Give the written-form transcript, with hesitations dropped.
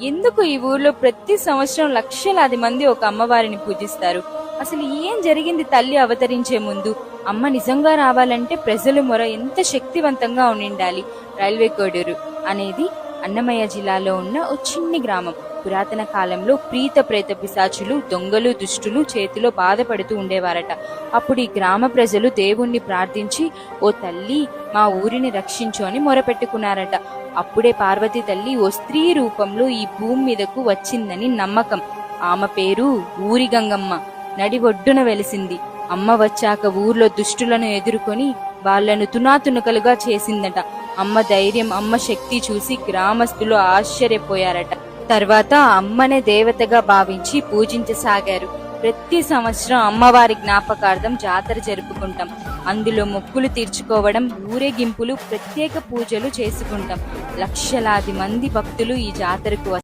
ఎందుకు ఈ ఊర్లో ప్రతి సంవత్సరం లక్షలాది మంది ఒక అమ్మవారిని పూజిస్తారు? అసలు ఏం జరిగింది తల్లి అవతరించే ముందు? అమ్మ నిజంగా రావాలంటే ప్రజల మొర ఎంత శక్తివంతంగా ఉండాలి. రైల్వే కోడూరు అనేది అన్నమయ్య జిల్లాలో ఉన్న ఓ చిన్ని గ్రామం. పురాతన కాలంలో ప్రేత పిశాచులు, దొంగలు, దుష్టులు చేతిలో బాధపడుతూ ఉండేవారట. అప్పుడు ఈ గ్రామ ప్రజలు దేవుణ్ణి ప్రార్థించి, ఓ తల్లి మా ఊరిని రక్షించు అని మొరపెట్టుకున్నారట. అప్పుడే పార్వతీ తల్లి ఓ స్త్రీ రూపంలో ఈ భూమి మీదకు వచ్చిందని నమ్మకం. ఆమె పేరు ఊరి గంగమ్మ. నడి ఒడ్డున వెలిసింది. అమ్మ వచ్చాక ఊర్లో దుష్టులను ఎదుర్కొని వాళ్లను తునాతునకలుగా చేసిందట. అమ్మ ధైర్యం, అమ్మ శక్తి చూసి గ్రామస్తులు ఆశ్చర్యపోయారట. తర్వాత అమ్మనే దేవతగా భావించి పూజించసాగారు. ప్రతి సంవత్సరం అమ్మవారి జ్ఞాపకార్థం జాతర జరుపుకుంటాం. అందులో మొక్కులు తీర్చుకోవడం, ఊరేగింపులు, ప్రత్యేక పూజలు చేసుకుంటాం. లక్షలాది మంది భక్తులు ఈ జాతరకు